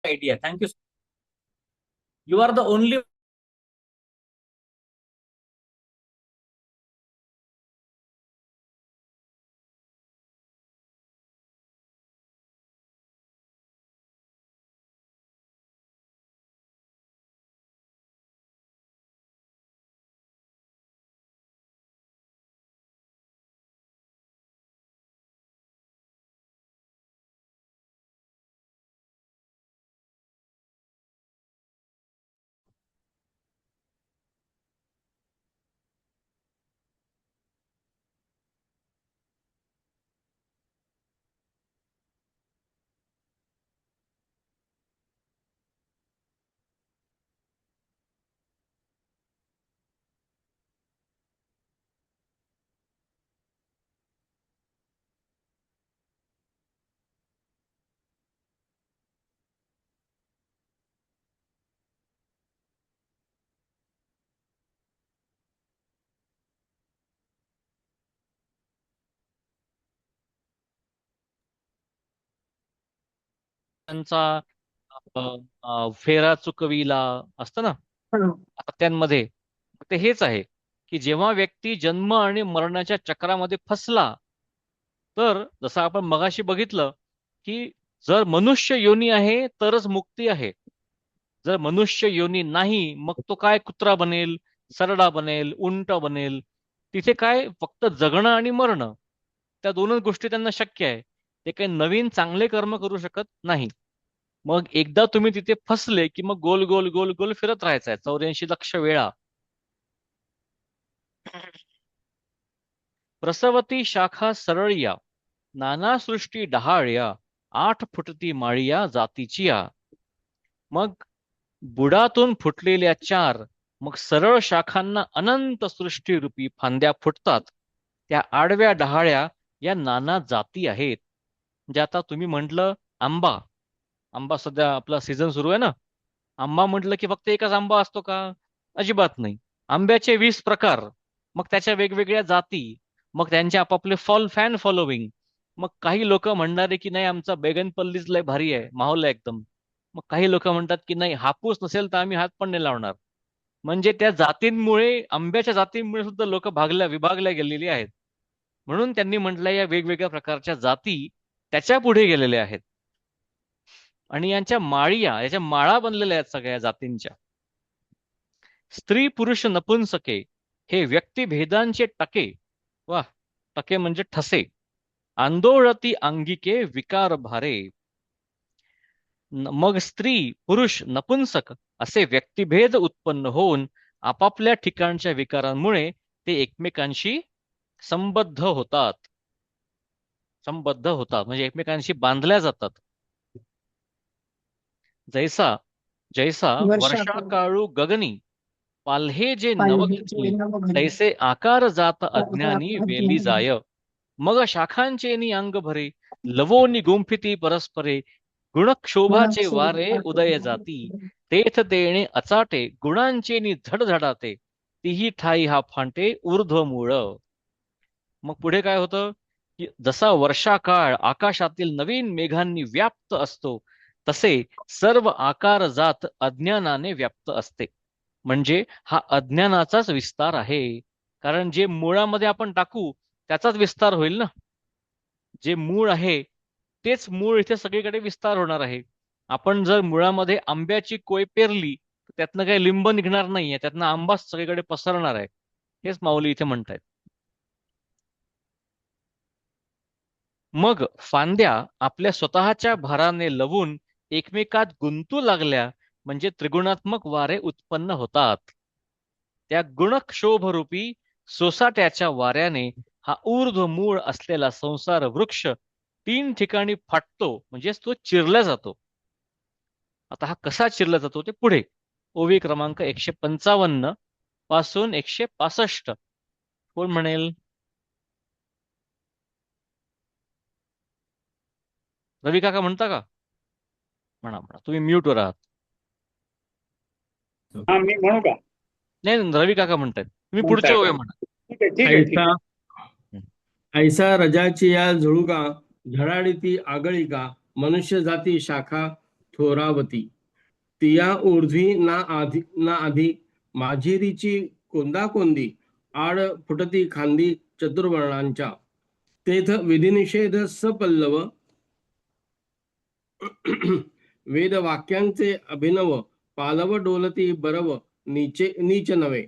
idea. Thank you. You are the only त्यांचा अ, फेरा चुकविला असतं ना त्यांमध्ये. ते हेच आहे की जेव्हा व्यक्ती जन्म आणि मरणाच्या चक्रामध्ये फसला, तर जसं आपण मगाशी बघितलं की जर मनुष्य योनी आहे तरच मुक्ती आहे. जर मनुष्य योनी नाही, मग तो काय कुत्रा बनेल, सरडा बनेल, उंट बनेल. तिथे काय फक्त जगणं आणि मरणं, त्या दोनच गोष्टी त्यांना शक्य आहे. ते काही नवीन चांगले कर्म करू शकत नाही. मग एकदा तुम्ही तिथे फसले की मग गोल गोल गोल गोल फिरत राहायचंय 84 लक्ष वेळा. प्रसवती शाखा सरळिया, नाना सृष्टी डहाळ्या, 8 फुटती माळिया जातीचिया. मग बुडातून फुटलेल्या चार, मग सरळ शाखांना अनंत सृष्टीरूपी फांद्या फुटतात. त्या आडव्या डहाळ्या या नाना जाती आहेत. म्हणजे आता तुम्ही म्हटलं आंबा. आंबा सध्या आपला सीझन सुरू आहे ना. आंबा म्हटलं की फक्त एकच आंबा असतो का? अजिबात नाही. आंब्याचे 20 प्रकार, मग त्याच्या वेगवेगळ्या जाती, मग त्यांचे आपापले फॅन फॉलोविंग. मग काही लोक म्हणणारे की नाही, आमचा बेगनपल्लीच लय भारी आहे, माहोल आहे एकदम. मग काही लोक म्हणतात की नाही, हापूस नसेल तर आम्ही हात पण नाही लावणार. म्हणजे त्या जातींमुळे, आंब्याच्या जातींमुळे सुद्धा लोक विभागल्या गेलेली आहेत. म्हणून त्यांनी म्हटलं या वेगवेगळ्या प्रकारच्या जाती त्याच्या पुढे गेलेल्या आहेत. आणि यांच्या माळिया, याच्या माळा बनलेल्या आहेत सगळ्या जातींच्या. स्त्री पुरुष नपुंसके हे व्यक्तिभेदांचे टके. वा, टके म्हणजे ठसे. आंदोळती अंगिके विकार भारे. मग स्त्री पुरुष नपुंसक असे व्यक्तिभेद उत्पन्न होऊन आपापल्या ठिकाणच्या विकारांमुळे ते एकमेकांशी संबद्ध होतात. संबद्ध होतात म्हणजे एकमेकांशी बांधल्या जातात. जैसा जैसा वर्षा वर्षाकाळ काळू गगनी, पाल्हे जे पालवीचे नवघनी, नवघन तैसे आकार जात अज्ञानी वेली अज्ञानी जाय. मग शाखांचे नि अंग भरे, लवोनी गुंफिती परस्परे, गुणक्षोभाचे वारे उदय जाती. तेथ तेणे अचाटे, गुणांचे नि झडझडाते, तिही ठाई हा फांटे ऊर्ध्व मूळ. मग पुढे काय होतं की जसा वर्षाकाळ आकाशातील नवीन मेघांनी व्याप्त असतो, तसे सर्व आकार जात अज्ञानाने व्याप्त असते. म्हणजे हा अज्ञानाचाच विस्तार आहे. कारण जे मुळामध्ये आपण टाकू त्याचाच विस्तार होईल ना. जे मूळ आहे तेच मूळ इथे सगळीकडे विस्तार होणार आहे. आपण जर मुळामध्ये आंब्याची कोय पेरली तर त्यातनं काही लिंब निघणार नाहीये, त्यातनं आंबाच सगळीकडे पसरणार आहे. हेच माऊली इथे म्हणतायत. मग फांद्या आपल्या स्वतःच्या भाराने लवून एकमेकात गुंतू लागल्या, म्हणजे त्रिगुणात्मक वारे उत्पन्न होतात. त्या गुणक्षोभरूपी सोसाट्याच्या वाऱ्याने हा ऊर्ध्व मूळ असलेला संसार वृक्ष 3 ठिकाणी फाटतो, म्हणजेच तो चिरला जातो. आता हा कसा चिरला जातो ते पुढे. ओवी क्रमांक 155 पासून 165. कोण म्हणेल? रवी काका म्हणता का? म्हणा म्हणा, तुम्ही म्यूटवर आहात. हा, मी म्हणू का? नाही नाही, रवी काका म्हणतायत, तुम्ही पुढच्या म्हणताय ओव्या का? म्हणा. ठीक आहे, ठीक आहे, ठीक ऐसा आहे. हं. ऐसा रजाची या झुळुका, झळाळी ती आगळिका, मनुष्य जाती शाखा थोरावती. तिया ऊर्ध्वी ना आधी माझिरीची कोंदाकोंदी आड फुटती खांदी चतुर्वर्णांच्या. तेथ विधिनिषेध सपल्लव वेदवाक्यांचे अभिनव पालव डोलती बरव नीच नवे.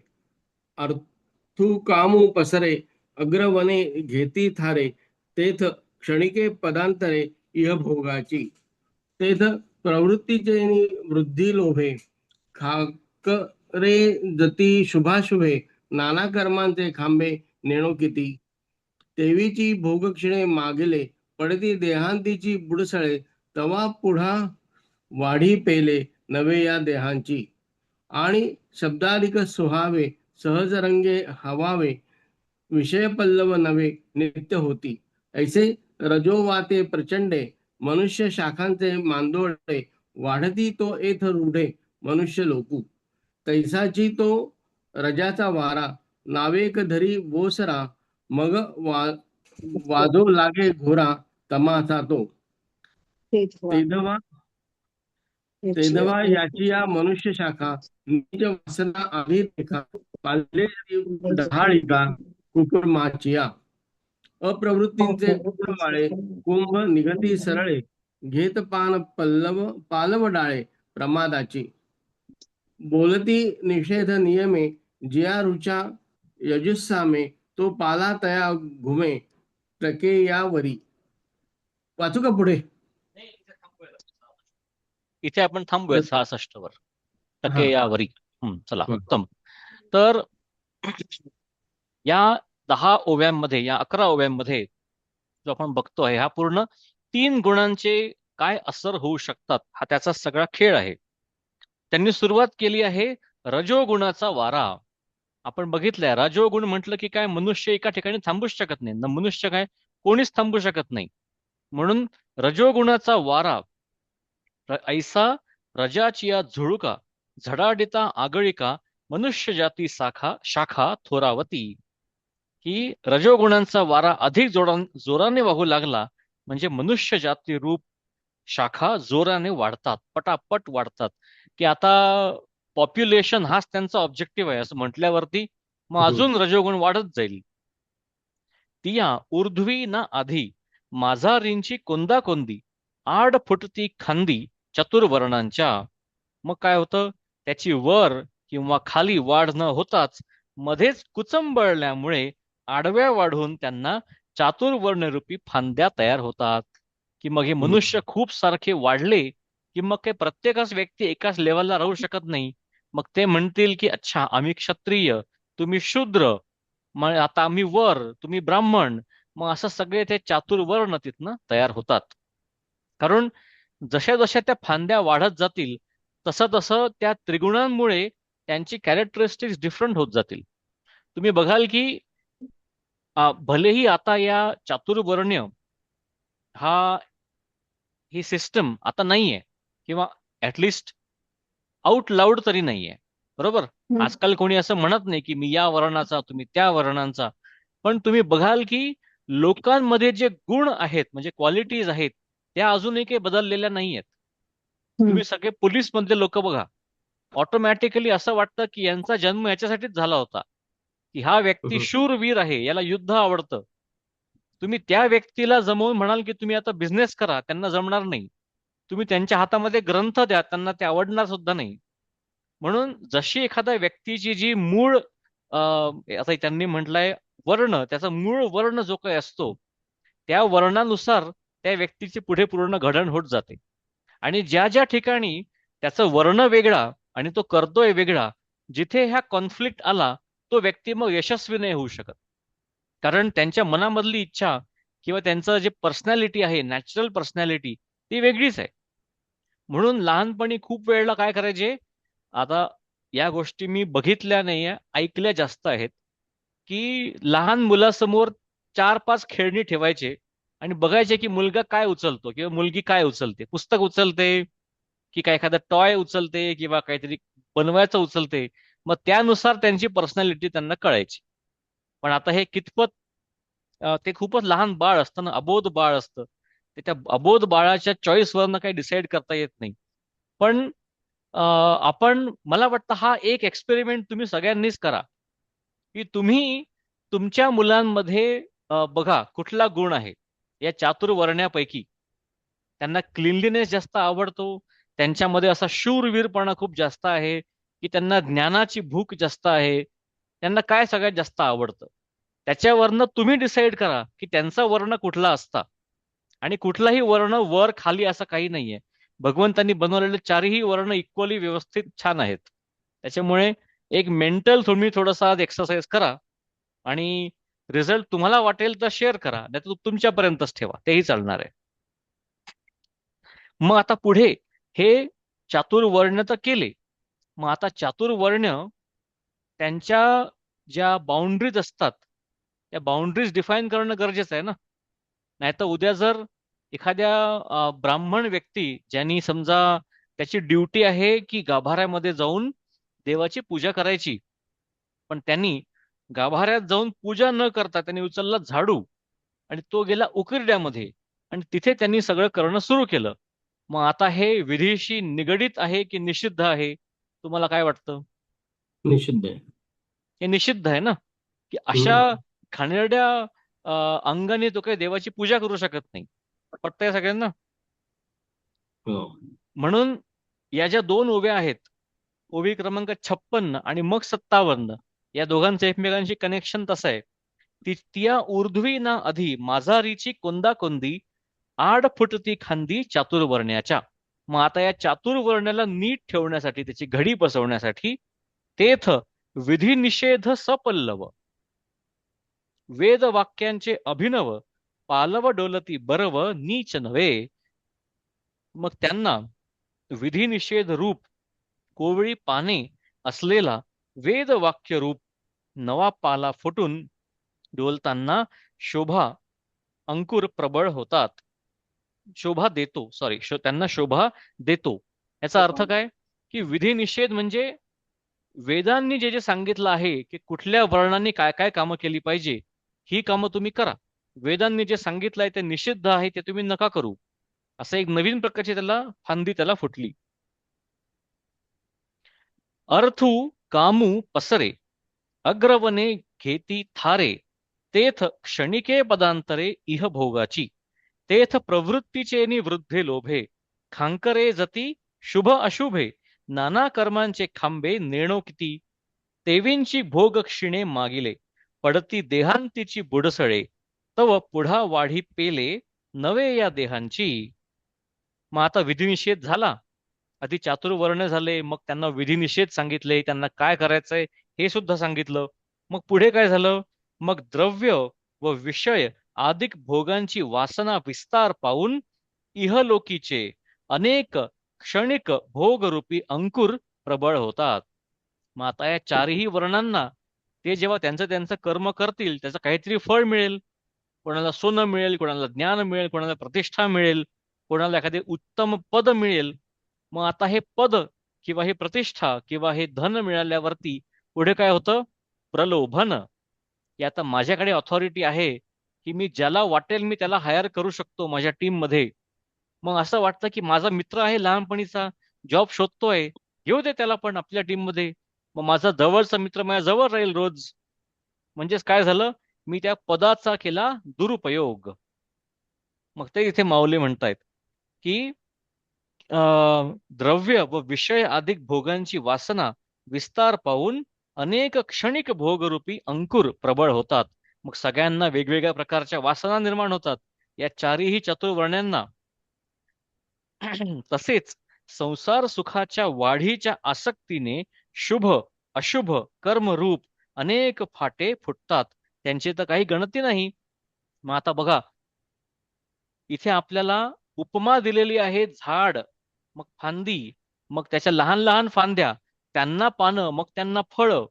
अर्थू कामू पसरे अग्रवने घेती थारे. तेथ क्षणिके पदांतरे इह भोगाची. तेथ प्रवृत्तीचे वृद्धी लोभे खाकरे जती शुभाशुभे नाना कर्मांचे खांबे नेणो किती. देवीची भोगक्षणे मागेले पडती देहांतीची बुडसळे. तवा पुढा वाढी पेले नवे या देहांची. आणि शब्दाधिक सुहावे सहज रंगे हवावे विषय पल्लव नवे नित्य होती. ऐसे रजोवाते प्रचंडे मनुष्य शाखांचे मांदोळे वाढती तो एथ रूढे मनुष्य लोकू. तैसाची तो रजाचा वारा नावेक धरी बोसरा मग वाजो लागे घोरा तमाचा तो. तेधवा तेधवा याची या मनुष्य शाखा नीच वासना आधी रेखा पाले डहाळिका कुकुमाचिया. अप्रवृत्तींचे वाळे कुंभ निगती सरळे घेत पालव डाळे प्रमादाची. बोलती निषेध नियमे जिया रुचा यजुस्सामे तो पाला तया घुमे टके यावरी. वाचू का पुढे? इथे आपण थांबूयात 66 वर. हा. टके यावरी. चला, बरं. उत्तम. तर या 10 ओव्यांमध्ये, या 11 ओव्यांमध्ये जो आपण बघतोय हा पूर्ण 3 गुणांचे काय असर होऊ शकतात हा त्याचा सगळा खेळ आहे. त्यांनी सुरुवात केली आहे रजोगुणाचा वारा. आपण बघितलंय रजोगुण म्हटलं की काय, मनुष्य एका ठिकाणी थांबूच शकत नाही. न मनुष्य काय, कोणीच थांबू शकत नाही. म्हणून रजोगुणाचा वारा ऐसा रजाचिया झुळुका झडाडिता आगळिका मनुष्य जाती शाखा थोरावती. ही रजोगुणांचा वारा अधिक जोराने वाहू लागला म्हणजे मनुष्य जाती रूप शाखा जोराने वाढतात, पटापट वाढतात. की आता पॉप्युलेशन हाच त्यांचा ऑब्जेक्टिव्ह आहे असं म्हटल्यावरती मग अजून रजोगुण वाढत जाईल. तिया ऊर्ध्वी ना आधी माझारींची कोंदाकोंदी आड फुटती खांदी चतुर्वर्णांच्या. मग काय होतं, त्याची वर किंवा खाली वाढ न होताच मध्येच कुचंबळल्यामुळे आडव्या वाढून त्यांना चातुर्वर्णरूपी फांद्या तयार होतात. की मग हे मनुष्य खूप सारखे वाढले की मग काही प्रत्येकच व्यक्ती एकाच लेवलला राहू शकत नाही. मग ते म्हणतील की अच्छा आम्ही क्षत्रिय, तुम्ही शूद्र, मग आता आम्ही वर, तुम्ही ब्राह्मण. मग असं सगळे ते चातुर्वर्ण तिथनं तयार होतात. कारण जशा जशा त्या फांद्या वाढत जातील तसं तसं त्या त्रिगुणांमुळे त्यांची कॅरेक्टरिस्टिक्स डिफरंट होत जातील. तुम्ही बघाल की भलेही आता या चातुर्वर्ण्य ही सिस्टम आता नाहीये, किंवा ऍटलिस्ट आउट लाऊड तरी नाहीये. बरोबर, आजकाल कोणी असं म्हणत नाही की मी या वर्णाचा, तुम्ही त्या वर्णांचा. पण तुम्ही बघाल की लोकांमध्ये जे गुण आहेत म्हणजे क्वालिटीज आहेत त्या अजूनही काही बदललेल्या नाहीयेत. तुम्ही सगळे पोलीस मधले लोक बघा, ऑटोमॅटिकली असं वाटतं की यांचा जन्म याच्यासाठीच झाला होता की हा व्यक्ती शूरवीर आहे, याला युद्ध आवडतं. तुम्ही त्या व्यक्तीला जमवून म्हणाल की तुम्ही आता बिझनेस करा, त्यांना जमणार नाही. तुम्ही त्यांच्या हातामध्ये ग्रंथ द्या, त्यांना ते आवडणार सुद्धा नाही. म्हणून जशी एखाद्या व्यक्तीची जी मूळ आता त्यांनी म्हटलंय वर्ण, त्याचा मूळ वर्ण जो काही असतो त्या वर्णानुसार त्या व्यक्तीची पुढे पूर्ण घडण होत जाते. आणि ज्या ज्या ठिकाणी त्याचा वर्ण वेगळा आणि तो करतोय वेगळा, जिथे ह्या कॉन्फ्लिक्ट आला तो व्यक्ती मग यशस्वी नाही होऊ शकत. कारण त्यांच्या मनामधली इच्छा किंवा त्यांचं जे पर्सनॅलिटी आहे, नॅचरल पर्सनॅलिटी, ती वेगळीच आहे. म्हणून लहानपणी खूप वेळेला काय करायचे, आता या गोष्टी मी बघितल्या नाहीये, ऐकल्या जास्त आहेत, की लहान मुलासमोर 4-5 खेळणी ठेवायचे आणि बघायचे की मुलगा काय उचलतो किंवा मुलगी काय उचलते. पुस्तक उचलते की काय एखादा टॉय उचलते किंवा काहीतरी बनवायचं उचलते. मग त्यानुसार त्यांची पर्सनॅलिटी त्यांना कळायची. पण आता हे कितपत ते खूपच लहान बाळ असतं ना, अबोध बाळ असतं. ते त्या अबोध बाळाच्या चॉईसवरनं काही डिसाईड करता येत नाही. पण आपण मला वाटतं हा एक एक्सपेरिमेंट तुम्ही सगळ्यांनीच करा, की तुम्ही तुमच्या मुलांमध्ये बघा कुठला गुण आहे या चातुर्वर्ण्यापैकी. त्यांना क्लिनलीनेस जास्त आवडतो, त्यांच्यामध्ये असा शूरवीरपणा खूप जास्त आहे, की त्यांना ज्ञानाची भूक जास्त आहे, त्यांना काय सगळ्यात जास्त आवडतं. त्याच्यावरनं तुम्ही डिसाईड करा की त्यांचा वर्ण कुठला असता. आणि कुठलाही वर्ण वर खाली असं काही नाहीये. भगवंतांनी बनवलेले चारही वर्ण इक्वली व्यवस्थित छान आहेत. त्याच्यामुळे एक मेंटल तुम्ही थोडासा आज एक्सरसाइज करा आणि रिझल्ट तुम्हाला वाटेल तर शेअर करा, नाही तर तुमच्यापर्यंतच ठेवा, तेही चालणार आहे. मग आता पुढे हे चातुर्वर्ण तर केले. मग आता चातुर्वर्ण त्यांच्या ज्या बाउंड्रीज असतात त्या बाउंड्रीज डिफाईन करणं गरजेचं आहे ना. नाहीतर उद्या जर एखाद्या ब्राह्मण व्यक्ती ज्यांनी समजा त्याची ड्युटी आहे की गाभाऱ्यामध्ये जाऊन देवाची पूजा करायची, पण त्यांनी गाभाऱ्यात जाऊन पूजा न करता त्यांनी उचलला झाडू आणि तो गेला उकिरड्यामध्ये आणि तिथे त्यांनी सगळं करणं सुरू केलं. मग आता हे विधीशी निगडीत आहे की निषिद्ध आहे, तुम्हाला काय वाटतं? निषिद्ध आहे. हे निषिद्ध आहे ना, की अशा हम्म. घाणेरड्या अंगाने तो काही देवाची पूजा करू शकत नाही. पटतंय सगळ्यांना? हो. म्हणून या ज्या दोन ओव्या आहेत, ओवी क्रमांक 56 आणि मग 57, या दोघांचं एकमेकांशी कनेक्शन तसं आहे. तिया ऊर्ध्वी ना अधि माझारीची कोंदा कोंदी आड फुटती खांदी चातुर्वर्ण्याच्या. मग आता या चातुर्वर्ण्याला नीट ठेवण्यासाठी, त्याची घडी बसवण्यासाठी तेथ विधिनिषेध सपल्लव वेद वाक्यांचे अभिनव पालव डोलती बरव नीच नव्हे. मग त्यांना विधिनिषेध रूप कोवळी पाने असलेला वेद वाक्य रूप नवा पाला फुटून डोलताना शोभा अंकुर प्रबळ होतात. शोभा देतो, सॉरी, त्यांना शोभा देतो. याचा अर्थ काय? की विधिनिषेध म्हणजे वेदांनी जे जे सांगितलं आहे की कुठल्या वर्णाने काय काय कामं केली पाहिजे, ही कामं तुम्ही करा. वेदांनी जे सांगितलंय ते निषिद्ध आहे ते तुम्ही नका करू. असं एक नवीन प्रकारची त्याला फांदी त्याला फुटली. अर्थू कामू पसरे अग्रवने घेती थारे तेथ क्षणिके पदांतरे इह भोगाची तेथ प्रवृत्तीचे निवृद्धे लोभे खांकरे जती शुभ अशुभे नाना कर्मांचे खांबे नेणो किती तेवींची भोग क्षिणे मागिले पडती देहांतीची बुडसळे तव पुढा वाढी पेले नवे या देहांची. मग आता विधिनिषेध झाला, आधी चातुर्वर्ण झाले, मग त्यांना विधिनिषेध सांगितले, त्यांना काय करायचंय हे सुद्धा सांगितलं. मग पुढे काय झालं? मग द्रव्य व विषय अधिक भोगांची वासना विस्तार पाहून इहलोकीचे अनेक क्षणिक भोगरूपी अंकुर प्रबळ होतात. मग आता या चारही वर्णांना ते जेव्हा त्यांचं त्यांचं कर्म करतील त्याचं काहीतरी फळ मिळेल. कोणाला सोनं मिळेल, कोणाला ज्ञान मिळेल, कोणाला प्रतिष्ठा मिळेल, कोणाला एखादे उत्तम पद मिळेल. मग आता हे पद किंवा हे प्रतिष्ठा किंवा हे धन मिळाल्यावरती पुढे काय होतं? प्रलोभन, की आता माझ्याकडे ऑथॉरिटी आहे की मी ज्याला वाटेल मी त्याला हायर करू शकतो माझ्या टीम मध्ये. मग असं वाटतं की माझा मित्र आहे लहानपणीचा, जॉब शोधतोय, घेऊ दे त्याला पण आपल्या टीम मध्ये. मग माझा जवळचा मित्र माझ्या जवळ राहील रोज. म्हणजेच काय झालं? मी त्या पदाचा केला दुरुपयोग. मग ते इथे माऊली म्हणतायत की द्रव्य व विषय अधिक भोगांची वासना विस्तार पाहून अनेक क्षणिक भोगरूपी अंकुर प्रबळ होतात. मग सगळ्यांना वेगवेगळ्या प्रकारच्या वासना निर्माण होतात या चारही चतुर्वर्ण्यांना. तसेच संसार सुखाच्या वाढीच्या आसक्तीने शुभ अशुभ कर्मरूप अनेक फाटे फुटतात, त्यांची तर काही गणती नाही. मग आता बघा, इथे आपल्याला उपमा दिलेली आहे झाड, मग फांदी, मग त्याच्या लहान लहान फांद्या, त्यांना पानं, मग त्यांना फळं.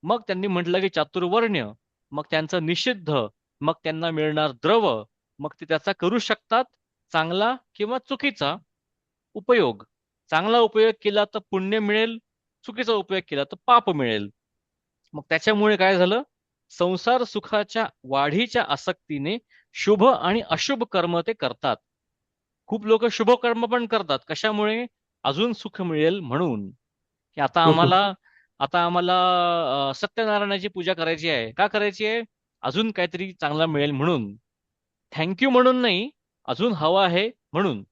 मग त्यांनी म्हटलं की चातुर्वर्ण्य, मग त्यांचं निषिद्ध, मग त्यांना मिळणार द्रव, मग ते त्याचा करू शकतात चांगला किंवा चुकीचा उपयोग. चांगला उपयोग केला तर पुण्य मिळेल, चुकीचा उपयोग केला तर पाप मिळेल. मग त्याच्यामुळे काय झालं? संसार सुखाच्या वाढीच्या आसक्तीने शुभ आणि अशुभ कर्म ते करतात. खूप लोक शुभ कर्म पण करतात. कशामुळे? अजून सुख मिळेल म्हणून, की आता आम्हाला सत्यनारायणाची पूजा करायची आहे. का करायची आहे? अजून काहीतरी चांगला मिळेल म्हणून. थँक्यू म्हणून नाही, अजून हवा आहे म्हणून.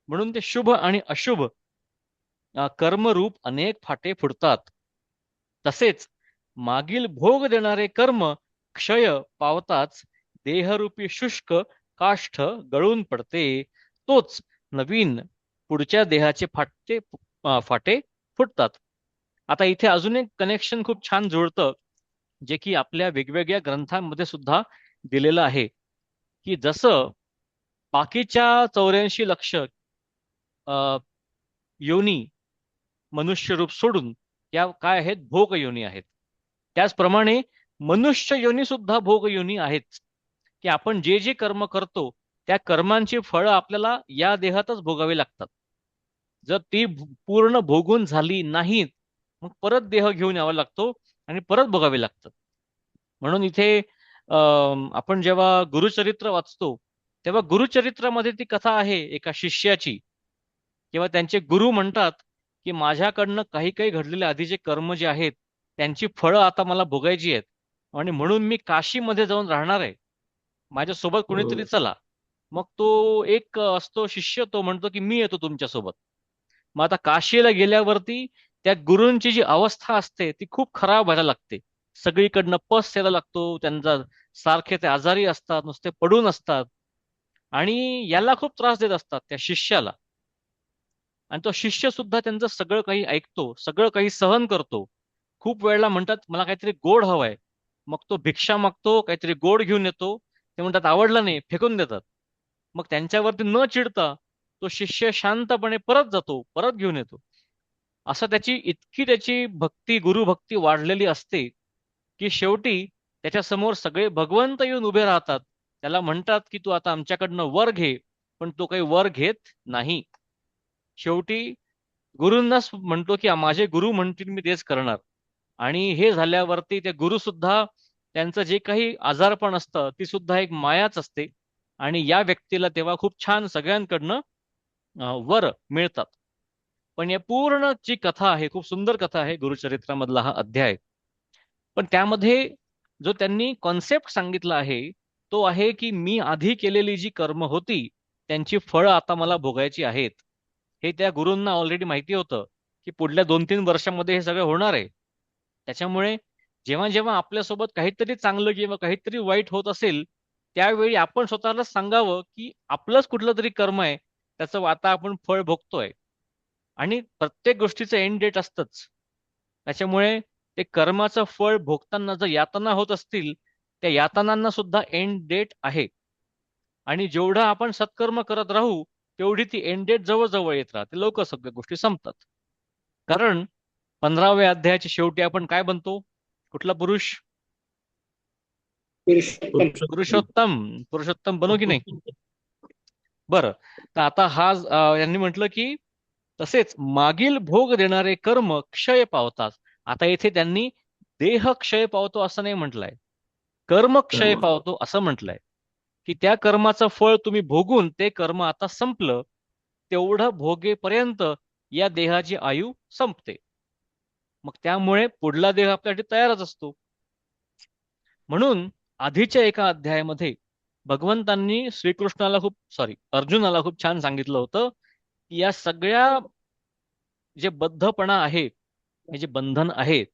म्हणून ते शुभ आणि अशुभ कर्मरूप अनेक फाटे फुटतात. तसेच मागील भोग देणारे कर्म क्षय पावताच देहरूपी शुष्क काष्ठ गळून पडते. तोच नवीन पुढच्या देहाचे फाटे फुटतात. आता इथे अजून एक कनेक्शन खूप छान जुळतं, जे की आपल्या वेगवेगळ्या ग्रंथांमध्ये सुद्धा दिलेलं आहे, की जसं बाकीच्या 84 लक्ष योनी मनुष्य रूप सोडून या काय आहेत? भोग योनी आहेत. त्याचप्रमाणे मनुष्य योनी सुद्धा भोग योनी आहेत, की आपण जे जे कर्म करतो त्या कर्मांची फळं आपल्याला या देहातच भोगावी लागतात. जर ती पूर्ण भोगून झाली नाहीत, मग परत देह घेऊन यावा लागतो आणि परत भोगावे लागतात. म्हणून इथे आपण जेव्हा गुरुचरित्र वाचतो तेव्हा गुरुचरित्रामध्ये ती कथा आहे एका शिष्याची. किंवा त्यांचे गुरु म्हणतात की माझ्याकडनं काही काही घडलेले आधीचे कर्म जे आहेत त्यांची फळं आता मला भोगायची आहेत, आणि म्हणून मी काशीमध्ये जाऊन राहणार आहे, माझ्यासोबत कुणीतरी चला. मग तो एक असतो शिष्य, तो म्हणतो की मी येतो तुमच्यासोबत. मग आता काशीला गेल्यावरती त्या गुरूंची जी अवस्था असते ती खूप खराब व्हायला लागते. सगळीकडनं पस यायला लागतो त्यांचा, सारखे ते आजारी असतात, नुसते पडून असतात आणि याला खूप त्रास देत असतात त्या शिष्याला. आणि तो शिष्य सुद्धा त्यांचं सगळं काही ऐकतो, सगळं काही सहन करतो. खूप वेळेला म्हणतात मला काहीतरी गोड हवंय, मग तो भिक्षा मागतो, काहीतरी गोड घेऊन येतो. ते म्हणतात आवडलं नाही, फेकून देतात. मग त्यांच्यावरती न चिडता तो शिष्य शांतपणे परत जातो, परत घेऊन येतो. असं त्याची भक्ती, गुरुभक्ती वाढलेली असते की शेवटी त्याच्या समोर सगळे भगवंत येऊन उभे राहतात. त्याला म्हणतात की तू आता आमच्याकडनं वर घे, पण तो काही वर घेत नाही. शेवटी गुरूंनाच म्हणतो की माझे गुरु म्हणतील मी तेच करणार. आणि हे झाल्यावरती ते गुरु सुद्धा त्यांचं जे काही आजारपण असतं ती सुद्धा एक मायाच असते, आणि या व्यक्तीला तेव्हा खूप छान सगळ्यांकडनं वर मिळतात. पण या पूर्ण जी कथा आहे, खूप सुंदर कथा आहे गुरुचरित्रामधला हा अध्याय. पण त्यामध्ये जो त्यांनी कॉन्सेप्ट सांगितला आहे तो आहे की मी आधी केलेली जी कर्म होती त्यांची फळं आता मला भोगायची आहेत. हे त्या गुरूंना ऑलरेडी माहिती होतं की पुढल्या 2-3 वर्षामध्ये हे सगळं होणार आहे. त्याच्यामुळे जेव्हा जेव्हा आपल्यासोबत काहीतरी चांगलं किंवा काहीतरी वाईट होत असेल त्यावेळी आपण स्वतःला सांगावं की आपलंच कुठलं तरी कर्म आहे, त्याचं आता आपण फळ भोगतोय. आणि प्रत्येक गोष्टीचं एंड डेट असतंच. त्याच्यामुळे ते कर्माचं फळ भोगताना जर यातना होत असतील त्या यातनांना सुद्धा एंड डेट आहे. आणि जेवढं आपण सत्कर्म करत राहू तेवढी ती एंड डेट जवळ येत राहते, लवकर सगळ्या गोष्टी संपतात. कारण 15व्या अध्यायाच्या शेवटी आपण काय बनतो? कुठला पुरुष? पुरुषोत्तम. पुरुषोत्तम. पुरुषोत्तम बनू की नाही? बरं, तर आता यांनी म्हटलं की तसेच मागील भोग देणारे कर्म क्षय पावतात. आता इथे त्यांनी देह क्षय पावतो असं नाही म्हटलंय, कर्म क्षय पावतो असं म्हटलंय. की त्या कर्माचं फळ तुम्ही भोगून ते कर्म आता संपलं, तेवढं भोगेपर्यंत या देहाची आयु संपते. मग त्यामुळे पुढला देह आपल्यासाठी तयारच असतो. म्हणून आधीच्या एका अध्यायामध्ये भगवंतांनी अर्जुनाला खूप छान सांगितलं होतं की या सगळ्या जे बद्धपणा आहे, हे जे बंधन आहे,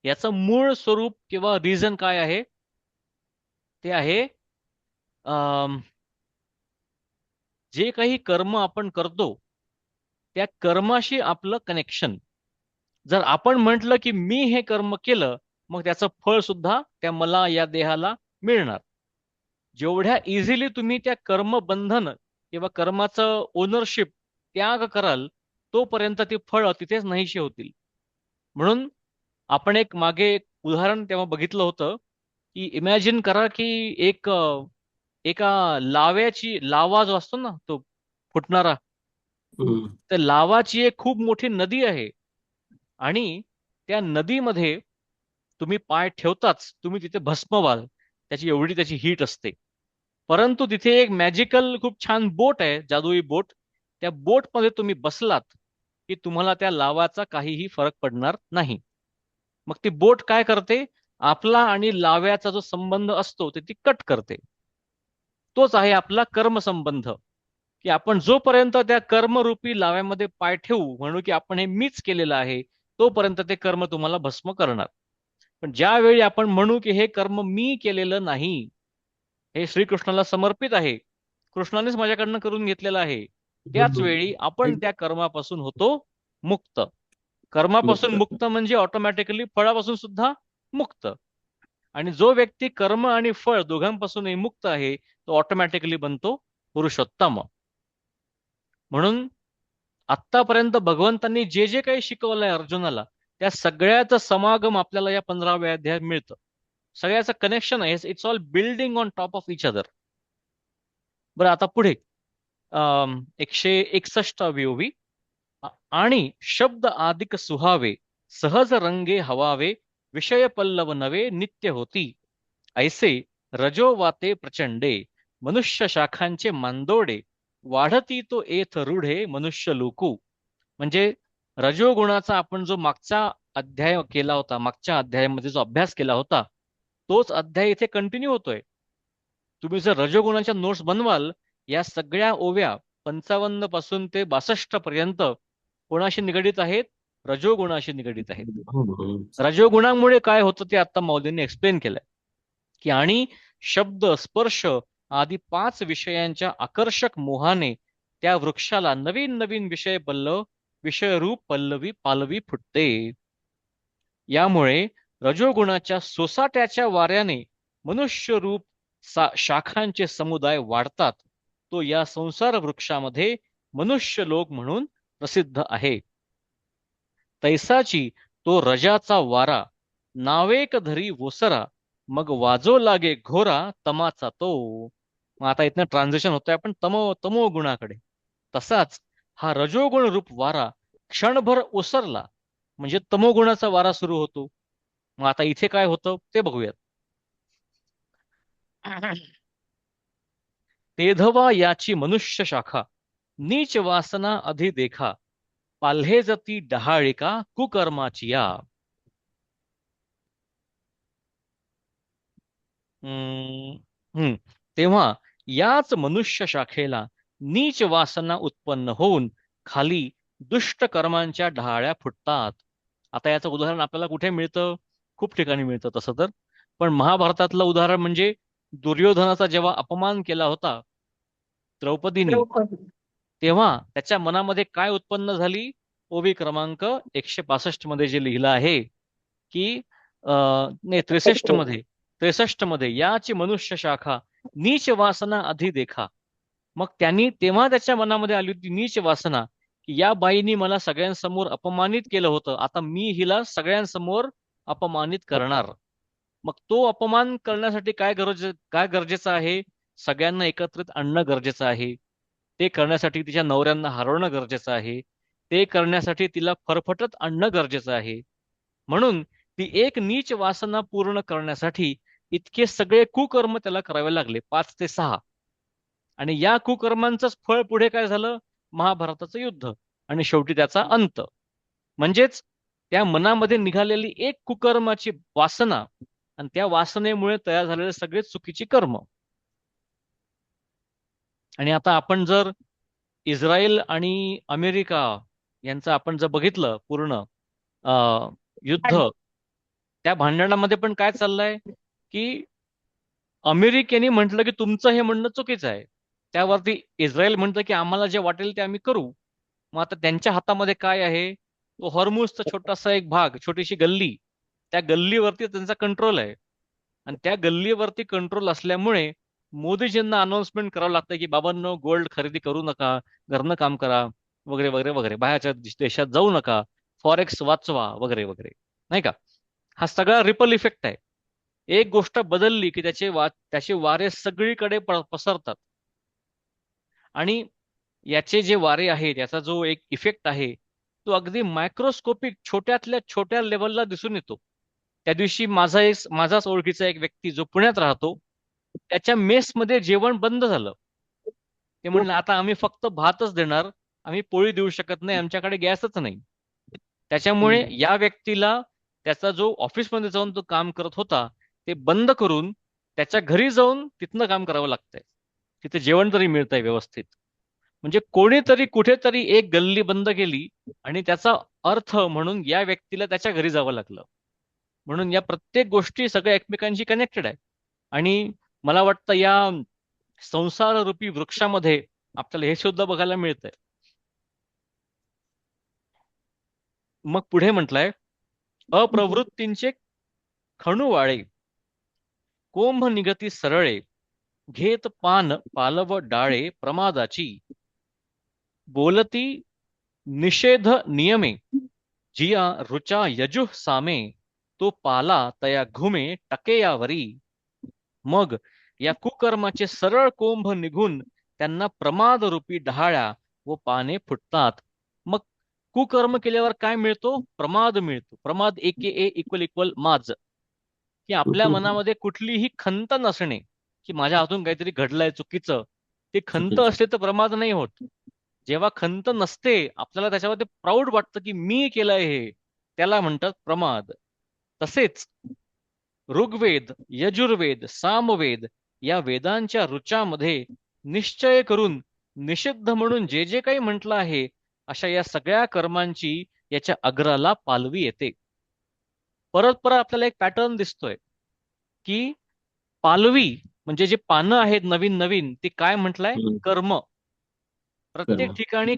याचं मूळ स्वरूप किंवा रिझन काय आहे? ते आहे जे काही कर्म आपण करतो त्या कर्माशी आपलं कनेक्शन. जर आपण म्हटलं की मी हे कर्म केलं, मग त्याचं फळ सुद्धा त्या मला या देहाला मिळणार. जेवढ्या इझिली तुम्ही त्या कर्मबंधन किंवा कर्माचं ओनरशिप त्याग कराल तोपर्यंत ती फळं तिथेच नाहीशी होतील. म्हणून आपण मागे एक उदाहरण तेव्हा बघितलं होतं की इमॅजिन करा की एका लावा जो असतो ना तो फुटणारा, तर लावाची एक खूप मोठी नदी आहे आणि त्या नदीमध्ये तुम्ही पाय ठेवताच तुम्ही तिथे भस्म व्हाल, एवढी त्याची हीट असते. परंतु तिथे एक मॅजिकल खूप छान बोट आहे, जादुई बोट. त्या बोटमध्ये तुम्ही बसलात की तुम्हाला त्या लावाचा काहीही फरक पडणार नाही. मग ती बोट काय करते, आपला आणि लाव्याचा जो संबंध असतो ते ती कट करते. तोच आहे आपला कर्मसंबंध, की आपण जोपर्यंत त्या कर्मरूपी लाव्यामध्ये पाय ठेवू, म्हणू की आपण हे मीच केलेलं आहे, तोपर्यंत ते कर्म तुम्हाला भस्म करणार. पण ज्यावेळी आपण म्हणू की हे कर्म मी केलेलं नाही, हे श्रीकृष्णाला समर्पित आहे, कृष्णानेच माझ्याकडनं करून घेतलेलं आहे, त्याच वेळी आपण त्या कर्मापासून होतो मुक्त. कर्मापासून मुक्त म्हणजे ऑटोमॅटिकली फळापासून सुद्धा मुक्त. आणि जो व्यक्ती कर्म आणि फळ दोघांपासूनही मुक्त आहे तो ऑटोमॅटिकली बनतो पुरुषोत्तम. म्हणून आत्तापर्यंत भगवंतांनी जे जे काही शिकवलंय अर्जुनाला, त्या सगळ्याचं समागम आपल्याला या 15व्या अध्यायात मिळतं. सगळ्याचं कनेक्शन आहे. It's all building on top of each other. बरं, आता पुढे 161 ओवी. आणि शब्द आदिक सुहावे, सहज रंगे हवावे, विषय पल्लव नवे नित्य होती. ऐसे रजो वाते प्रचंडे, मनुष्य शाखांचे मांदोडे, वाढती तो एथ रूढे मनुष्य लोकू. म्हणजे रजोगुणाचा आपण जो मागचा अध्याय केला होता, मागच्या अध्यायामध्ये जो अभ्यास केला होता, तोच अध्याय इथे कंटिन्यू होतोय. तुम्ही जर रजोगुणाच्या नोट्स बनवाल, या सगळ्या ओव्या 55 पासून ते 62 पर्यंत कोणाशी निगडीत आहेत? रजोगुणाशी निगडीत आहेत. रजोगुणामुळे काय होतं ते आता मौलींनी एक्सप्लेन केलंय, की आणि शब्द स्पर्श आदी 5 विषयांच्या आकर्षक मोहाने त्या वृक्षाला नवीन नवीन विषयरूप पालवी फुटते. यामुळे रजोगुणाच्या सोसाट्याच्या वाऱ्याने मनुष्यरूप शाखांचे समुदाय वाढतात. तो या संसार वृक्षामध्ये मनुष्य लोक म्हणून प्रसिद्ध आहे. तैसाची तो रजाचा वारा, नावेक धरी ओसरा, मग वाजो लागे घोरा तमाचा तो. मग आता इथनं ट्रान्झिशन होतंय आपण तमो गुणाकडे. तसाच हा रजोगुण रूप वारा क्षणभर ओसरला म्हणजे तमोगुणाचा वारा सुरू होतो. मग आता इथे काय होतं ते बघूयात. तेधवा याची मनुष्य शाखा, नीच वासना अधि देखा, पाल्हेजती डहाळिका कुकर्माची या. तेव्हा याच मनुष्य शाखेला नीच वासना उत्पन्न होऊन खाली दुष्ट कर्मांच्या ढाळ्या फुटतात. आता याचं उदाहरण आपल्याला कुठे मिळतं? खूप ठिकाणी मिळतं तसं तर. पण महाभारतातलं उदाहरण म्हणजे दुर्योधनाचा जेव्हा अपमान केला होता द्रौपदीने, तेव्हा त्याच्या मनामध्ये काय उत्पन्न झाली? ओवी क्रमांक 165 मध्ये जे लिहिलं आहे की नाही 63 मध्ये याची मनुष्य शाखा नीच वासना अधि देखा. मग तेव्हा त्याच्या मनामध्ये आली होती नीच वासना, की या बाईनी मला सगळ्यांसमोर अपमानित केलं होतं, आता मी हिला सगळ्यांसमोर अपमानित करणार. मग तो अपमान करण्यासाठी काय गरजेचं आहे? सगळ्यांना एकत्रित आणणं गरजेचं आहे. ते करण्यासाठी तिच्या नवऱ्यांना हरवणं गरजेचं आहे. ते करण्यासाठी तिला फरफटत आणणं गरजेचं आहे. म्हणून ती एक नीच वासना पूर्ण करण्यासाठी इतके सगळे कुकर्म त्याला करावे लागले, 5 ते 6. आणि या कुकर्मांचंच फळ पुढे काय झालं? महाभारताचं युद्ध आणि शेवटी त्याचा अंत. म्हणजेच त्या मनामध्ये निघालेली एक कुकर्माची वासना आणि त्या वासनेमुळे तयार झालेले सगळे चुकीची कर्म. आणि आता आपण जर इस्रायल आणि अमेरिका यांचं आपण जर बघितलं पूर्ण युद्ध, त्या भांडणामध्ये पण काय चाललंय की अमेरिकेने म्हटलं की तुमचं हे म्हणणं चुकीचं आहे, त्यावरती इस्रायल म्हणतं की आम्हाला जे वाटेल ते आम्ही करू. मग आता त्यांच्या हातामध्ये काय आहे? तो हॉर्मुझचा छोटासा एक भाग, छोटीशी गल्ली, त्या गल्लीवरती त्यांचा कंट्रोल आहे. आणि त्या गल्लीवरती कंट्रोल असल्यामुळे मोदीजींना अनाउन्समेंट करावं लागतं की बाबांनो गोल्ड खरेदी करू नका, घरनं काम करा वगैरे वगैरे वगैरे, बाहेरच्या देशात जाऊ नका, फॉरेक्स वाचवा वगैरे वगैरे, नाही का? हा सगळा रिपल इफेक्ट आहे. एक गोष्ट बदलली की त्याचे वारे सगळीकडे पसरतात. आणि याचे जे वारे आहेत, याचा जो एक इफेक्ट आहे तो अगदी मायक्रोस्कोपिक छोट्यातल्या छोट्या लेवलला दिसून येतो. त्या दिवशी माझाच ओळखीचा एक व्यक्ती जो पुण्यात राहतो, त्याच्या मेसमध्ये जेवण बंद झालं. ते म्हणलं आता आम्ही फक्त भातच देणार, आम्ही पोळी देऊ शकत नाही, आमच्याकडे गॅसच नाही. त्याच्यामुळे या व्यक्तीला त्याचा जो ऑफिसमध्ये जाऊन तो काम करत होता ते बंद करून त्याच्या घरी जाऊन तिथनं काम करावं लागतंय. तिथे जेवण तरी मिळतंय व्यवस्थित. म्हणजे कोणीतरी कुठेतरी एक गल्ली बंद केली आणि त्याचा अर्थ म्हणून या व्यक्तीला त्याच्या घरी जावं लागलं. म्हणून या प्रत्येक गोष्टी सगळ्या एकमेकांशी कनेक्टेड आहे. आणि मला वाटतं या संसार रूपी वृक्षामध्ये आपल्याला हे सुद्धा बघायला मिळतंय. मग पुढे म्हटलंय, अप्रवृत्तींचे खणूवाळे, कोंभ निगती सरळे, घेत पान पालव डाळे प्रमादाची, बोलती निषेध नियमे, जिया रुचा यजुः सामे, तो पाला तया घुमे टकेयावरी. मग या कुकर्माचे सरळ कोंभ निघून त्यांना प्रमाद रूपी डहाळ्या व पाने फुटतात. मग कुकर्म केल्यावर काय मिळतो? प्रमाद मिळतो. प्रमाद AKA इक्वल इक्वल माज, की आपल्या मनामध्ये कुठलीही खंत नसणे की माझ्या हातून काहीतरी घडलंय चुकीचं. ते खंत असते तर प्रमाद नाही होत. जेव्हा खंत नसते आपल्याला त्याच्यामध्ये प्राऊड वाटतं की मी केलंय हे, त्याला म्हणतात प्रमाद. तसेच ऋग्वेद, यजुर्वेद, सामवेद या वेदांच्या ऋचामध्ये निश्चय करून निषिद्ध म्हणून जे जे काही म्हटलं आहे अशा या सगळ्या कर्मांची याच्या अग्राला पालवी येते. परत परत आपल्याला एक पॅटर्न दिसतोय की पालवी म्हणजे जे पानं आहेत नवीन नवीन ते काय म्हटलंय? कर्म. प्रत्येक ठिकाणी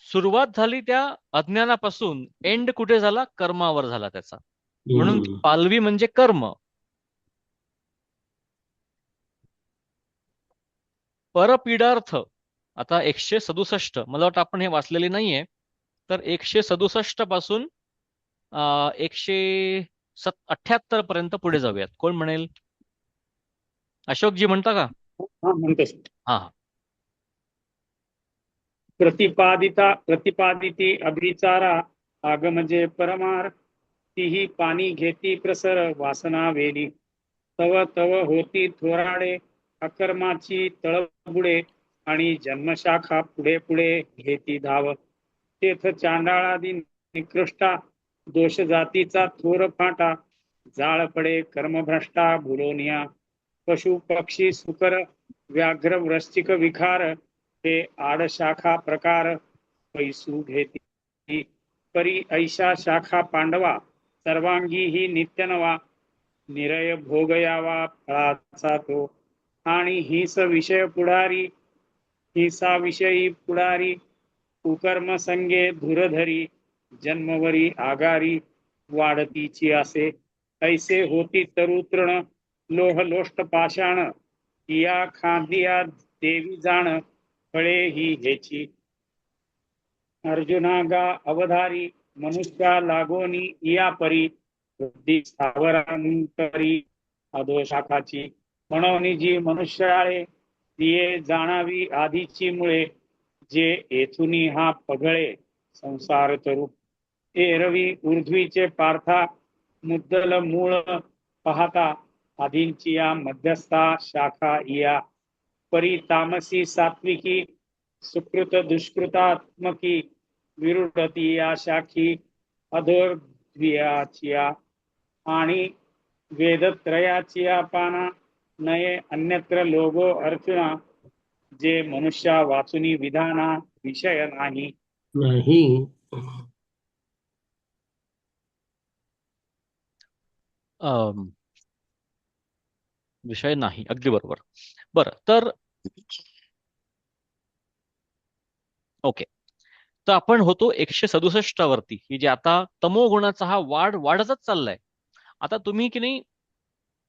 सुरुवात झाली त्या अज्ञानापासून, एंड कुठे झाला? कर्मावर झाला त्याचा. म्हणून पालवी म्हणजे कर्म. परपीडार्थ आता 167, मला वाटतं आपण हे वाचलेले नाहीये, तर 167 पासून 178 पर्यंत पुढे जाऊयात. कोण म्हणेल? अशोकजी म्हणता का? हा म्हणतोस. हा. प्रतिपादिती अभिचारा आगमजे परमार, तीही पाणी घेती प्रसर वासना वेली, तव तव होती थोराडे अकर्माची तळबुडे, आणि जन्मशाखा पुढे पुढे घेती धाव, तेथ चांडाळादी निकृष्टा दोष जातीचा थोर फाटा, जाळ पडे कर्मभ्रष्टा भुलोनिया, पशु पक्षी सुकर व्याघ्र वृश्चिक विखार, हे आडशाखा प्रकार पैसू घेती, परी ऐशा शाखा पांडवा सर्वांगी ही नित्यनवा, निरय भोगयावा फळाचा तो, आणि हिस विषय पुढारी हिसा विषयी पुढारी, कुकर्म संगे धुरधरी जन्मवरी आगारी, वाढतीची असे ऐसे होती तरुतृण लोह लोष्ट पाषाण, या खांदिया देवी जाण फळे ही हेची, अर्जुनागा अवधारी मनुष्या लागोनी या परी, बुद्धी स्थावरांतरी अधोशाखाची, म्हणून जी मनुष्याळे तिये जाणावी आधीची मुळे, जे येथुनी हा पगळे संसार तरू, एरवी ऊर्ध्वीचे पार्था मुद्दल मूळ पाहता, आधींची या मध्यस्था शाखा या, परी तामसी सात्विकी सुकृत दुष्कृतात्मकी, विरुढती या शाखी अधोर्ध्वियाचिया, आणि वेदत्रयाचिया पाना नये अन्यत्र लोगो अर्जुना, जे मनुष्या वाचुनी विधाना विषय नाही. विषय नाही, अगदी बरोबर. बरं, तर ओके, तर आपण होतो 167 वरती, की जे आता तमोगुणाचा हा वाढतच चाललाय. आता तुम्ही की नाही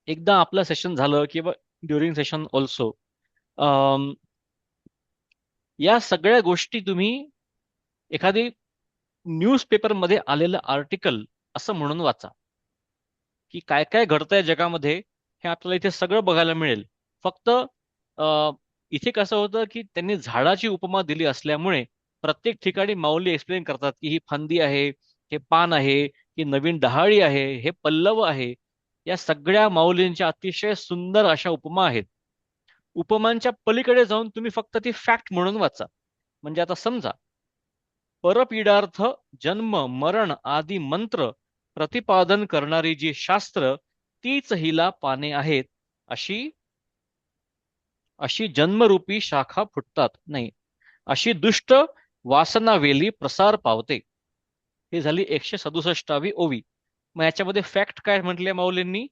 एकदा आपलं सेशन झालं किंवा ड्युरिंग सेशन ऑल्सो या सगळ्या गोष्टी तुम्ही एखादी न्यूजपेपरमध्ये आलेलं आर्टिकल असं म्हणून वाचा, की काय काय घडतंय जगामध्ये हे आपल्याला इथे सगळं बघायला मिळेल. फक्त इथे कसं होतं की त्यांनी झाडाची उपमा दिली असल्यामुळे प्रत्येक ठिकाणी माऊली एक्सप्लेन करतात की ही फांदी आहे, हे पान आहे, ही नवीन डहाळी आहे, हे पल्लव आहे. या सगळ्या माऊलींच्या अतिशय सुंदर अशा उपमा आहेत. उपमांच्या पलीकडे जाऊन तुम्ही फक्त ती फॅक्ट म्हणून वाचा. म्हणजे आता समजा परपीडार्थ जन्म मरण आदी मंत्र प्रतिपादन करणारी जी शास्त्र तीच हिला पाने आहेत, अशी अशी जन्मरूपी शाखा फुटतात नाही, अशी दुष्ट वासनावेली प्रसार पावते. ही झाली 167वी ओवी. मग याच्यामध्ये फॅक्ट काय म्हटले माऊलींनी?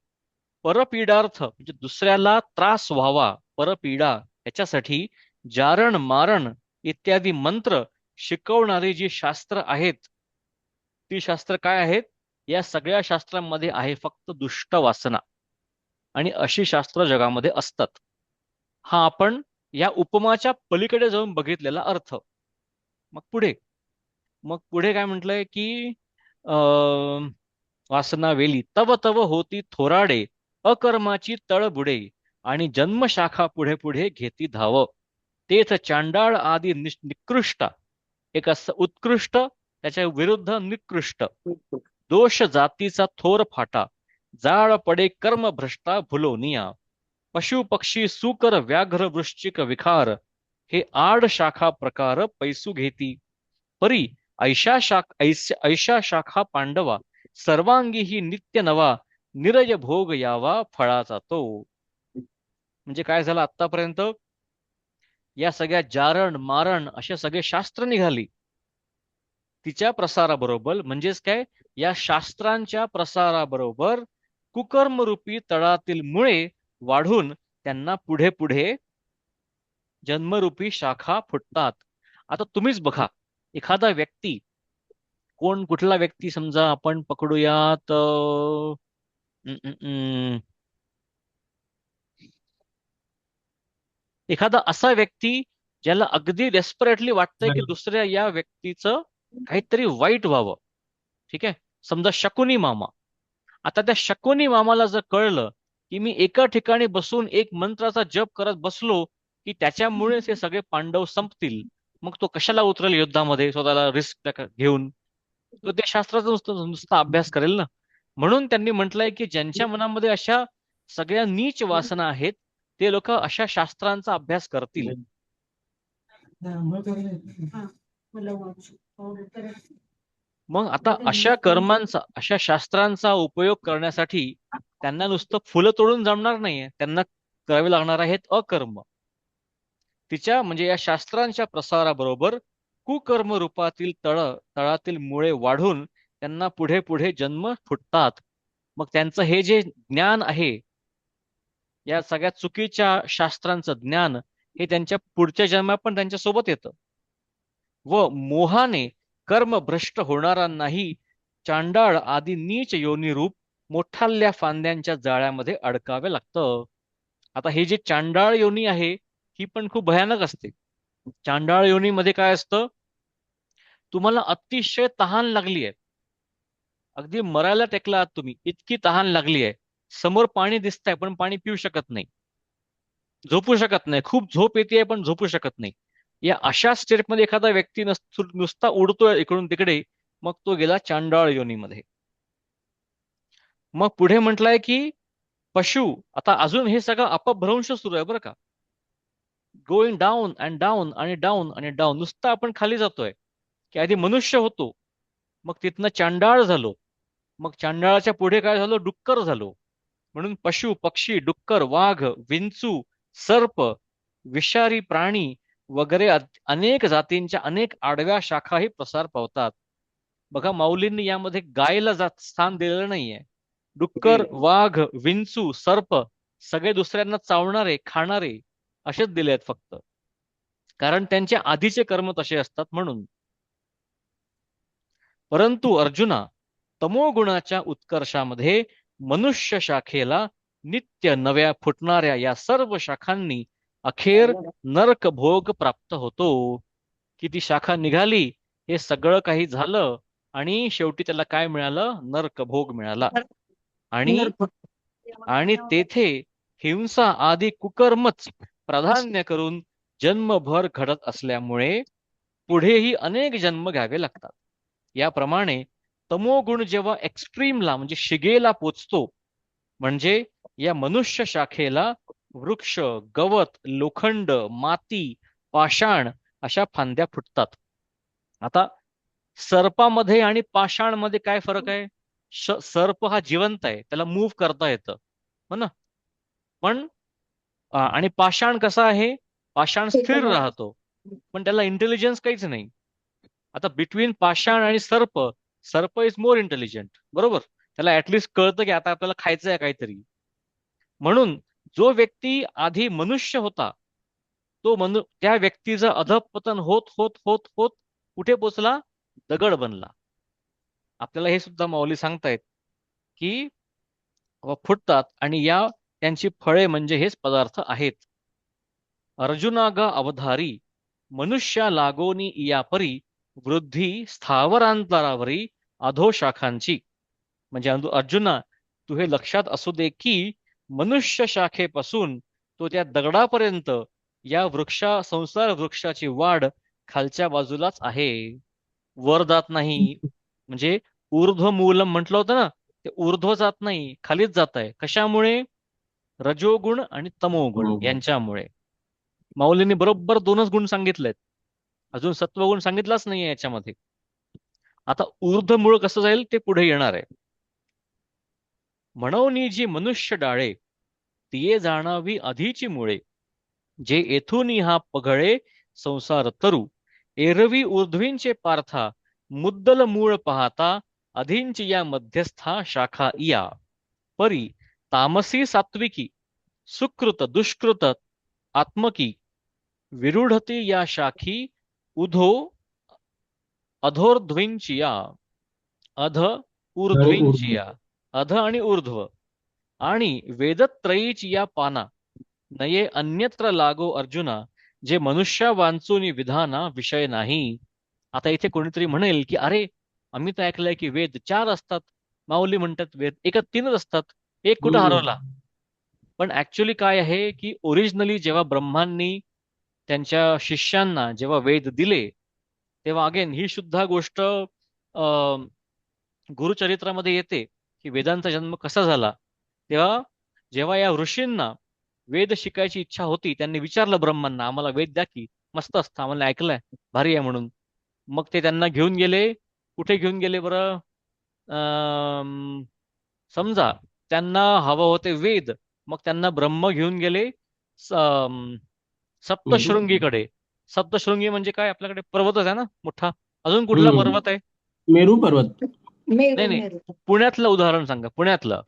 परपीडार्थ म्हणजे दुसऱ्याला त्रास व्हावा, परपीडा याच्यासाठी जारण मारण इत्यादी मंत्र शिकवणारी जी शास्त्र आहेत, ती शास्त्र काय आहेत? या सगळ्या शास्त्रांमध्ये आहे फक्त दुष्ट वासना, आणि अशी शास्त्र जगामध्ये असतात. हा आपण या उपमाच्या पलीकडे जाऊन बघितलेला अर्थ. मग पुढे काय म्हटलंय की वासना वेली तव तव होती थोराडे, अकर्माची तळबुडे आणि जन्मशाखा पुढे पुढे घेती धाव. तेथ चांडाळ आदी निकृष्ट, एक असं उत्कृष्ट त्याच्या विरुद्ध निकृष्ट, दोष जातीचा थोर फाटा, जाळ पडे कर्म भ्रष्टा भुलोनिया, पशु पक्षी सुकर व्याघ्र वृश्चिक विखार, हे आड शाखा प्रकार पैसू घेती. परी ऐशा शाखा पांडवा, सर्वांगी ही नित्य नवा, निरय भोग यावा फळाचा तो. म्हणजे काय झालं? आतापर्यंत या सगळ्या जारण मारण अशा सगळे शास्त्र निघाली. तिच्या प्रसाराबरोबर म्हणजेच काय, या शास्त्रांच्या प्रसाराबरोबर कुकर्मरूपी तळातील मुळे वाढून त्यांना पुढे पुढे जन्मरूपी शाखा फुटतात. आता तुम्हीच बघा, एखादा व्यक्ती, कुठला व्यक्ती समजा आपण पकडूयात, एखादा असा व्यक्ती ज्याला अगदी डेस्परेटली वाटतंय की दुसऱ्या या व्यक्तीचं काहीतरी वाईट व्हावं. ठीक आहे, समजा शकुनी मामा. आता त्या शकुनी मामाला जर कळलं की मी एका ठिकाणी बसून एक मंत्राचा जप करत बसलो की त्याच्यामुळेच हे सगळे पांडव संपतील, मग तो कशाला उतरेल युद्धामध्ये स्वतःला रिस्क घेऊन? तो त्या शास्त्राचा नुसता अभ्यास करेल ना. म्हणून त्यांनी म्हटलंय की ज्यांच्या मनामध्ये अशा सगळ्या नीच वासना आहेत ते लोक अशा शास्त्रांचा अभ्यास करतील. मग आता अशा कर्मांचा, अशा शास्त्रांचा उपयोग करण्यासाठी त्यांना नुसतं फुलं तोडून जमणार नाहीये, त्यांना करावे लागणार आहेत अकर्म. तिच्या म्हणजे या शास्त्रांच्या प्रसाराबरोबर कुकर्म रूपातील तळातील मुळे वाढून त्यांना पुढे पुढे जन्म फुटतात. मग त्यांचं हे जे ज्ञान आहे, या सगळ्या चुकीच्या शास्त्रांचं ज्ञान, हे त्यांच्या पुढच्या जन्मात पण त्यांच्या सोबत येतं. व मोहाने कर्म भ्रष्ट होणाऱ्यांनाही चांडाळ आदी नीच योनी रूप मोठाल्या फांद्यांच्या जाळ्यामध्ये अडकावे लागतं. आता हे जे चांडाळ योनी आहे ही पण खूप भयानक असते. चांडाळ योनीमध्ये काय असतं? तुम्हाला अतिशय तहान लागली आहे, अगदी मरायला टेकला आहात तुम्ही, इतकी तहान लागली आहे, समोर पाणी दिसतंय पण पाणी पिऊ शकत नाही, झोपू शकत नाही, खूप झोप येते पण झोपू शकत नाही. या अशा स्टेटमध्ये एखादा व्यक्ती नुसता उडतोय इकडून तिकडे, मग तो गेला चांडाळ योनीमध्ये. मग पुढे म्हटलंय की पशु, आता अजून हे सगळं अपभ्रंश सुरू आहे बरं का, गोइंग डाऊन अँड डाऊन आणि डाऊन आणि डाऊन, नुसतं आपण खाली जातोय. की आधी मनुष्य होतो, मग तिथनं चांडाळ झालो, मग चांडाळाच्या पुढे काय झालो? डुक्कर झालो. म्हणून पशु पक्षी डुक्कर वाघ विंचू सर्प विषारी प्राणी वगैरे अनेक जातींच्या अनेक आडव्या शाखाही प्रसार पावतात. बघा, माऊलींनी यामध्ये गायला स्थान दिलेलं नाहीये. डुक्कर वाघ विंचू सर्प सगळे दुसऱ्यांना चावणारे खाणारे असेच दिले आहेत फक्त, कारण त्यांचे आधीचे कर्म तसे असतात म्हणून. परंतु अर्जुना, तमोगुणाच्या उत्कर्षामध्ये मनुष्य शाखेला नित्य नव्या फुटणाऱ्या या सर्व शाखांनी अखेर नरक भोग प्राप्त होतो. की ती शाखा निघाली, हे सगळं काही झालं आणि शेवटी त्याला काय मिळालं? नरक भोग मिळाला. आणि तेथे हिंसा आदी कुकर्मच प्राधान्य करून जन्मभर घडत असल्यामुळे पुढेही अनेक जन्म घ्यावे लागतात. याप्रमाणे तमोगुण जेव्हा एक्स्ट्रीमला म्हणजे शिगेला पोचतो, म्हणजे या मनुष्य शाखेला वृक्ष गवत लोखंड माती पाषाण अशा फांद्या फुटतात. आता सर्पामध्ये आणि पाषाणमध्ये काय फरक आहे? सर्प हा जिवंत आहे, त्याला मूव्ह करता येतं, हो ना. पण आणि पाषाण कसा आहे? पाषाण स्थिर राहतो, पण त्याला इंटेलिजन्स काहीच नाही. आता बिटवीन पाषाण आणि सर्प, सर्प इज मोर इंटेलिजंट, बरोबर. त्याला ऍटलिस्ट कळतं की आता आपल्याला खायचं आहे काहीतरी. म्हणून जो व्यक्ती आधी मनुष्य होता, त्या व्यक्तीचं अधःपतन होत होत होत होत कुठे पोचला? दगड बनला. आपल्याला हे सुद्धा माऊली सांगतायत की फुटतात, आणि त्यांची फळे म्हणजे हेच पदार्थ आहेत. अर्जुनागा अवधारी मनुष्या लागोनी या परी वृद्धी स्थावरांतरावरी अधोशाखांची. म्हणजे अर्जुना, तू हे लक्षात असू दे की मनुष्य शाखेपासून तो त्या दगडापर्यंत या संसार वृक्षाची वाढ खालच्या बाजूलाच आहे, वर जात नाही. म्हणजे ऊर्ध्वमूलम म्हटलं होतं ना, ते ऊर्ध्व जात नाही, खालीच जात आहे. कशामुळे? रजोगुण आणि तमोगुण यांच्यामुळे. माऊलींनी बरोबर दोनच गुण सांगितलेत, अजून सत्वगुण सांगितलाच नाहीये याच्यामध्ये. आता ऊर्ध्वमूळ कसं जाईल ते पुढे येणार आहे. म्हणून जी मनुष्य डाळे तिये जाणावी आधीची मुळे, जे येथून हा पघळे संसार तरू, एरवी ऊर्ध्वींचे पार्था मुद्दल मूळ पाहता, अधींची या मध्यस्था शाखा इया. परी तामसी सात्विकी सुकृत दुष्कृत आत्मकी, विरूढती या शाखी उधो अधोर्ध्विंचिया. अध आणि ऊर्ध्व. ऊर्ध्विंचिया, अध आणि ऊर्ध्व. आणि वेदत्रयीची या पाना, नये अन्यत्र लागो अर्जुना, जे मनुष्या वांचूनी विधाना विषय नाही. आता इथे कोणीतरी म्हणेल की अरे, आम्ही तर ऐकलंय की वेद 4 असतात. माऊली म्हणतात वेद एका 3च असतात, एक कुठं हरवला. पण ऍक्च्युली काय आहे की ओरिजिनली जेव्हा ब्रह्मांनी त्यांच्या शिष्यांना जेव्हा वेद दिले, तेव्हा अगेन ही सुद्धा गोष्ट गुरुचरित्रामध्ये येते की वेदांचा जन्म कसा झाला. तेव्हा जेव्हा या ऋषींना वेद शिकायची इच्छा होती, त्यांनी विचारलं ब्रह्मांना, आम्हाला वेद द्या की, मस्त असतं, आम्हाला ऐकलंय, भारी आहे म्हणून. मग ते त्यांना घेऊन गेले. कुठे घेऊन गेले बरं? समजा त्यांना हवं होते वेद, मग त्यांना ब्रह्म घेऊन गेले सप्तशृंगीकडे. सप्तशृंगी म्हणजे काय? आपल्याकडे पर्वतच आहे ना मोठा. अजून कुठला पर्वत आहे? मेरू पर्वत. नाही नाही, पुण्यातलं उदाहरण सांगा, पुण्यातलं.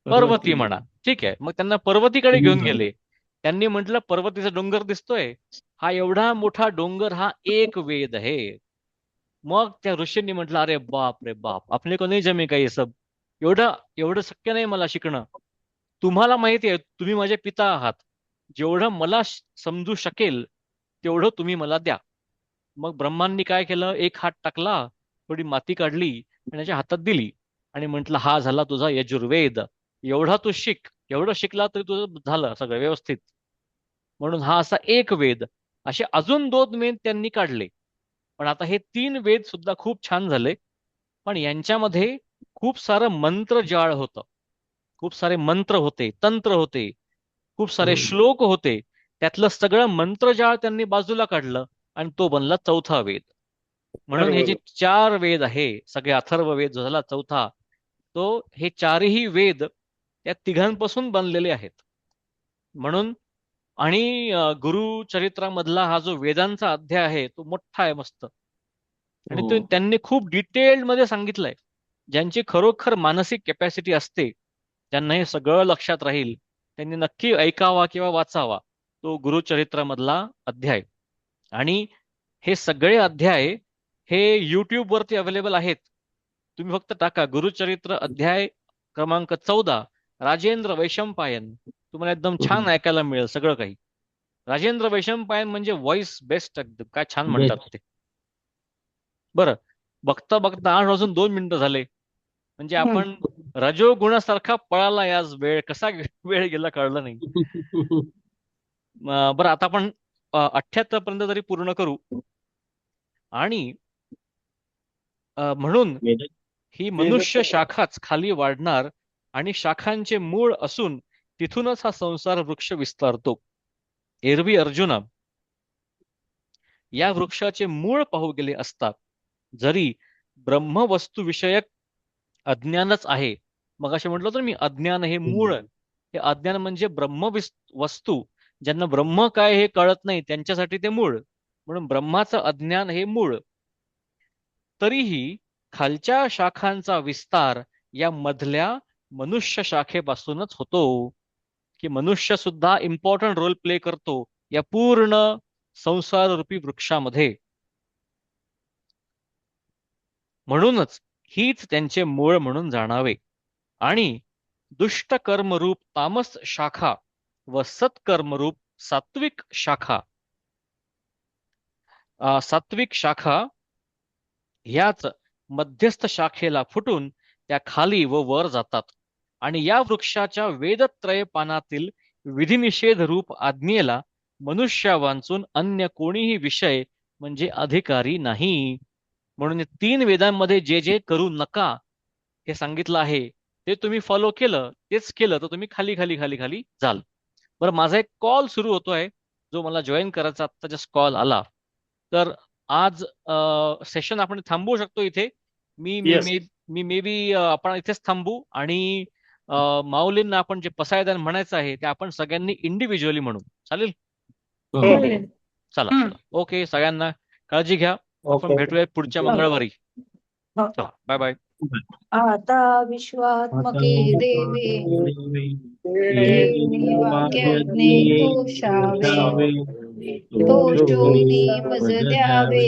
पर्वती म्हणा, ठीक आहे. मग त्यांना पर्वतीकडे घेऊन गेले. त्यांनी म्हटलं पर्वतीचा डोंगर दिसतोय, हा एवढा मोठा डोंगर हा एक वेद आहे. मग त्या ऋषींनी म्हटलं अरे बाप रे बाप, आपले को नाही जमे काही सब, एवढं शक्य नाही मला शिकणं. तुम्हाला माहिती आहे तुम्ही माझे पिता आहात, जेवढं मला समजू शकेल तेवढं तुम्ही मला द्या. मग ब्रह्मांनी काय केलं? एक हात टाकला, थोडी माती काढली आणि त्याच्या हातात दिली आणि म्हटलं हा झाला तुझा यजुर्वेद, एवढा तू शिक. एवढं शिकला तरी तुझं झालं सगळं व्यवस्थित. म्हणून हा असा एक वेद. असे अजून 2 वेद त्यांनी काढले. पण आता हे 3 वेद सुद्धा खूप छान झाले, पण यांच्यामध्ये खूप सारं मंत्रजाळ होतं. खूप सारे मंत्र होते, तंत्र होते, खूप सारे श्लोक होते. त्यातलं सगळं मंत्रजाळ त्यांनी बाजूला काढलं आणि तो बनला 4था वेद. म्हणून हे जे 4 वेद आहे, सगळे अथर्व वेद जो झाला 4था, तो हे 4ही वेद त्या तिघांपासून बनलेले आहेत. म्हणून आणि गुरुचरित्रामधला हा जो वेदांचा अध्याय आहे तो मोठा आहे, मस्त. आणि तो त्यांनी खूप डिटेल्ड मध्ये सांगितलंय. ज्यांची खरोखर मानसिक कॅपॅसिटी असते, ज्यांना हे सगळं लक्षात राहील, त्यांनी नक्की ऐकावा किंवा वाचावा तो गुरुचरित्रामधला अध्याय. आणि हे सगळे अध्याय हे युट्यूब वरती अवेलेबल आहेत. तुम्ही फक्त टाका गुरुचरित्र अध्याय क्रमांक 14 राजेंद्र वैशंपायन, तुम्हाला एकदम छान ऐकायला मिळेल सगळं काही. राजेंद्र वैशंपायन म्हणजे व्हॉइस बेस्ट, एकदम काय छान म्हणतात ते. बरं, बघता बघता 8 वाजून 2 मिनिटं झाले. म्हणजे आपण रजोगुणासारखा पळाला आज, वेळ कसा वेळ गेला कळलं नाही. बरं, आता आपण 78 पर्यंत तरी पूर्ण करू. आणि म्हणून ही मनुष्य शाखाच खाली वाढणार आणि शाखांचे मूळ असून तिथूनच हा संसार वृक्ष विस्तारतो. एरवी अर्जुन या वृक्षाचे मूळ पाहू गेले असता जरी ब्रह्मवस्तूविषयक अज्ञानच आहे, मग असे म्हटलं तर मी अज्ञान हे मूळ, हे अज्ञान म्हणजे वस्तू, ज्यांना ब्रह्म काय हे कळत नाही त्यांच्यासाठी ते मूळ, म्हणून ब्रह्माचं अज्ञान हे मूळ. तरीही खालच्या शाखांचा विस्तार या मधल्या मनुष्य शाखेपासूनच होतो, की मनुष्य सुद्धा इम्पॉर्टंट रोल प्ले करतो या पूर्ण संसाररूपी वृक्षामध्ये. म्हणूनच हीच त्यांचे मूळ म्हणून जाणावे. आणि दुष्ट कर्मरूप तामस शाखा व सत्कर्मरूप सात्विक शाखा, ह्याच मध्यस्थ शाखेला फुटून त्या खाली व वर जातात. आणि या वृक्षाच्या वेदत्रय पानातील विधिनिषेध रूप आज्ञेला मनुष्या वांचून अन्य कोणीही विषय म्हणजे अधिकारी नाही. म्हणून 3 वेदांमध्ये जे जे करू नका हे सांगितलं आहे ते तुम्ही फॉलो केलं, तेच केलं तर तुम्ही खाली खाली खाली खाली जाल. बरं, माझा एक कॉल सुरू होतोय जो मला जॉईन करायचा, आत्ता जस्ट कॉल आला. तर आज सेशन आपण थांबवू शकतो इथे. मी Yes. मे बी आपण इथेच थांबू आणि माऊलींना आपण जे पसायदान म्हणायचं आहे ते आपण सगळ्यांनी इंडिव्हिज्युअली म्हणू. चालेल? हो. चालेल. चला हम्म. चला. ओके, सगळ्यांना काळजी घ्या. आपण ओके. भेटूया पुढच्या हो. मंगळवारी. हो. चला, बाय बाय. आता विश्वात्मके देवे देवी वाक्यज्ञे तोषावे, तो शोधी मज द्यावे.